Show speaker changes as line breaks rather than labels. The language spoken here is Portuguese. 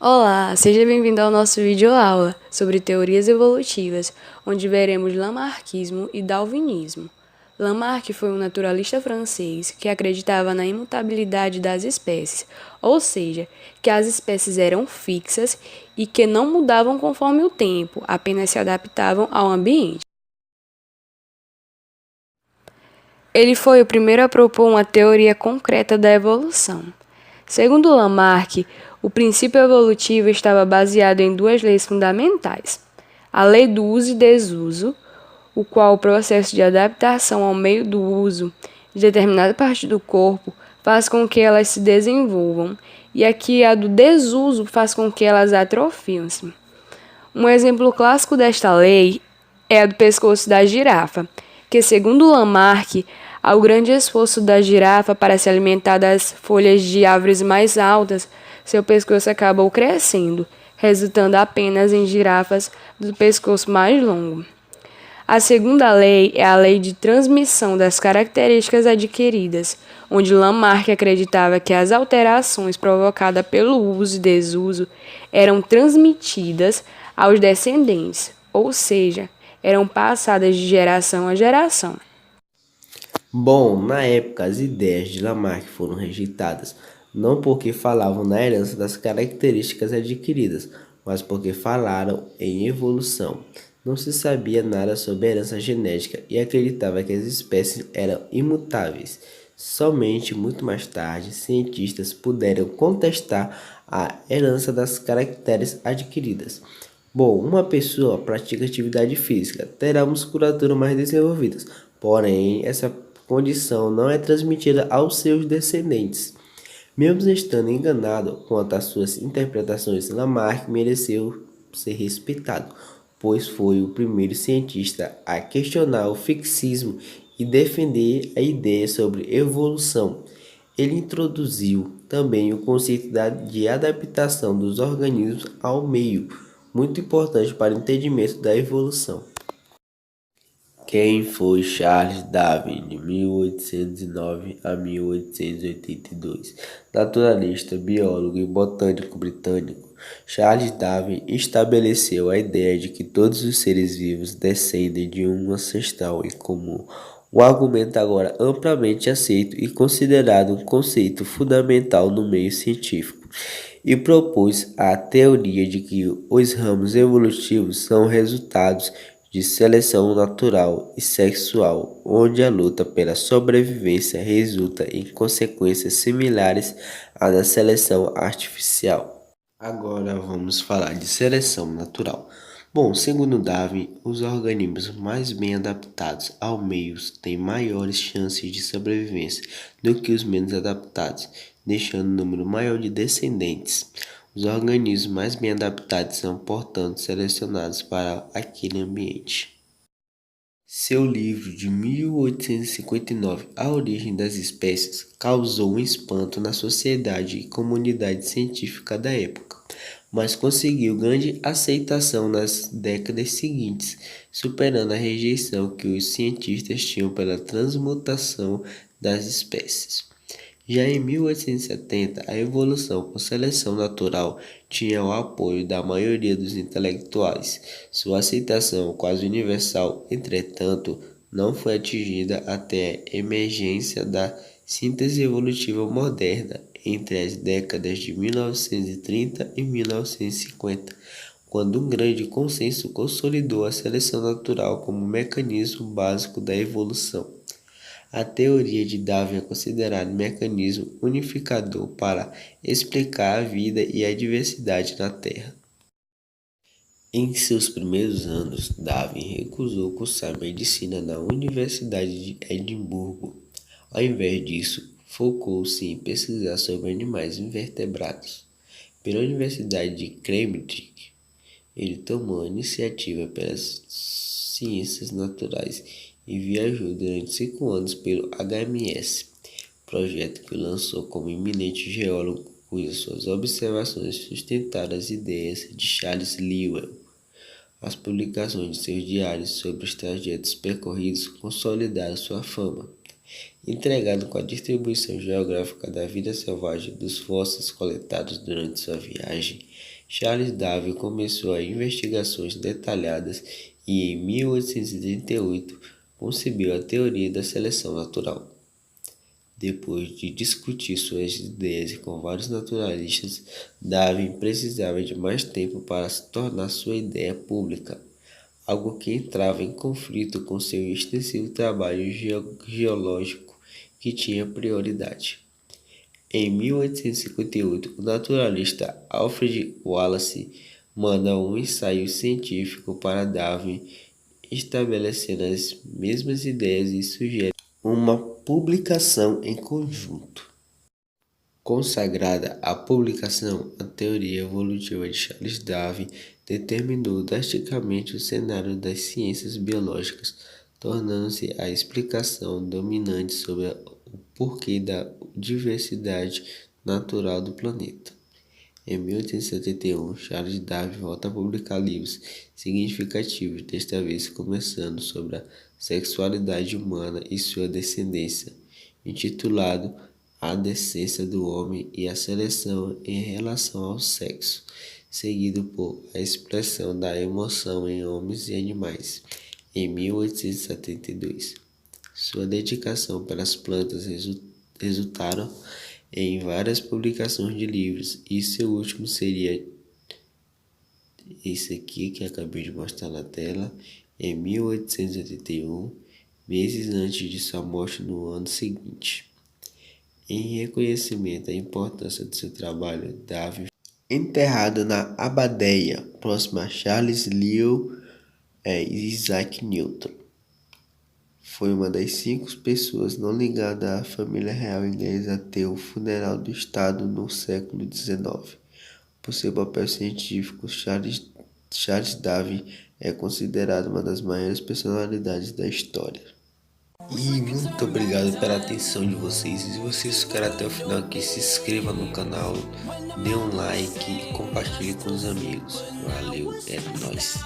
Olá, seja bem-vindo ao nosso vídeo-aula sobre teorias evolutivas, onde veremos Lamarckismo e Darwinismo. Lamarck foi um naturalista francês que acreditava na imutabilidade das espécies, ou seja, que as espécies eram fixas e que não mudavam conforme o tempo, apenas se adaptavam ao ambiente. Ele foi o primeiro a propor uma teoria concreta da evolução. Segundo Lamarck, o princípio evolutivo estava baseado em duas leis fundamentais: a lei do uso e desuso, o qual o processo de adaptação ao meio do uso de determinada parte do corpo faz com que elas se desenvolvam, e aqui a do desuso faz com que elas atrofiem-se. Um exemplo clássico desta lei é a do pescoço da girafa, que, segundo Lamarck, ao grande esforço da girafa para se alimentar das folhas de árvores mais altas, seu pescoço acabou crescendo, resultando apenas em girafas do pescoço mais longo. A segunda lei é a lei de transmissão das características adquiridas, onde Lamarck acreditava que as alterações provocadas pelo uso e desuso eram transmitidas aos descendentes, ou seja, eram passadas de geração a geração.
Bom, na época as ideias de Lamarck foram rejeitadas, não porque falavam na herança das características adquiridas, mas porque falaram em evolução. Não se sabia nada sobre a herança genética e acreditava que as espécies eram imutáveis. Somente muito mais tarde, cientistas puderam contestar a herança das caracteres adquiridas. Bom, uma pessoa pratica atividade física, terá musculatura mais desenvolvida, porém, essa condição não é transmitida aos seus descendentes. Mesmo estando enganado quanto às suas interpretações, Lamarck mereceu ser respeitado, pois foi o primeiro cientista a questionar o fixismo e defender a ideia sobre evolução. Ele introduziu também o conceito de adaptação dos organismos ao meio, muito importante para o entendimento da evolução. Quem foi Charles Darwin, de 1809 a 1882? Naturalista, biólogo e botânico britânico, Charles Darwin estabeleceu a ideia de que todos os seres vivos descendem de um ancestral em comum. O argumento agora amplamente aceito e considerado um conceito fundamental no meio científico, e propôs a teoria de que os ramos evolutivos são resultados de seleção natural e sexual, onde a luta pela sobrevivência resulta em consequências similares à da seleção artificial. Agora vamos falar de seleção natural. Bom, segundo Darwin, os organismos mais bem adaptados ao meio têm maiores chances de sobrevivência do que os menos adaptados, deixando um número maior de descendentes. Os organismos mais bem adaptados são, portanto, selecionados para aquele ambiente. Seu livro de 1859, A Origem das Espécies, causou um espanto na sociedade e comunidade científica da época, mas conseguiu grande aceitação nas décadas seguintes, superando a rejeição que os cientistas tinham pela transmutação das espécies. Já em 1870, a evolução por seleção natural tinha o apoio da maioria dos intelectuais. Sua aceitação quase universal, entretanto, não foi atingida até a emergência da síntese evolutiva moderna entre as décadas de 1930 e 1950, quando um grande consenso consolidou a seleção natural como mecanismo básico da evolução. A teoria de Darwin é considerada um mecanismo unificador para explicar a vida e a diversidade na Terra. Em seus primeiros anos, Darwin recusou cursar medicina na Universidade de Edimburgo. Ao invés disso, focou-se em pesquisar sobre animais invertebrados. Pela Universidade de Cambridge, ele tomou a iniciativa pelas ciências naturais e viajou durante 5 anos pelo HMS, projeto que lançou como eminente geólogo, cujas suas observações sustentaram as ideias de Charles Lyell. As publicações de seus diários sobre os trajetos percorridos consolidaram sua fama. Intrigado com a distribuição geográfica da vida selvagem dos fósseis coletados durante sua viagem, Charles Darwin começou as investigações detalhadas e, em 1838, concebeu a teoria da seleção natural. Depois de discutir suas ideias com vários naturalistas, Darwin precisava de mais tempo para se tornar sua ideia pública, algo que entrava em conflito com seu extensivo trabalho geológico que tinha prioridade. Em 1858, o naturalista Alfred Wallace manda um ensaio científico para Darwin, estabelecendo as mesmas ideias e sugere uma publicação em conjunto. Consagrada à publicação, a teoria evolutiva de Charles Darwin determinou drasticamente o cenário das ciências biológicas, tornando-se a explicação dominante sobre o porquê da diversidade natural do planeta. Em 1871, Charles Darwin volta a publicar livros significativos, desta vez começando sobre a sexualidade humana e sua descendência, intitulado A Descendência do Homem e a Seleção em Relação ao Sexo, seguido por A Expressão da Emoção em Homens e Animais, em 1872. Sua dedicação pelas plantas resultaram em várias publicações de livros, e seu último seria esse aqui que acabei de mostrar na tela, em 1881, meses antes de sua morte no ano seguinte. Em reconhecimento à importância de seu trabalho, Darwin enterrado na Abadeia, próxima a Charles Lyell e Isaac Newton. Foi uma das 5 pessoas não ligadas à família real inglesa a ter o funeral do Estado no século XIX. Por seu papel científico, Charles Darwin é considerado uma das maiores personalidades da história. E muito obrigado pela atenção de vocês. E se vocês ficaram até o final aqui, se inscreva no canal, dê um like e compartilhe com os amigos. Valeu, é nóis.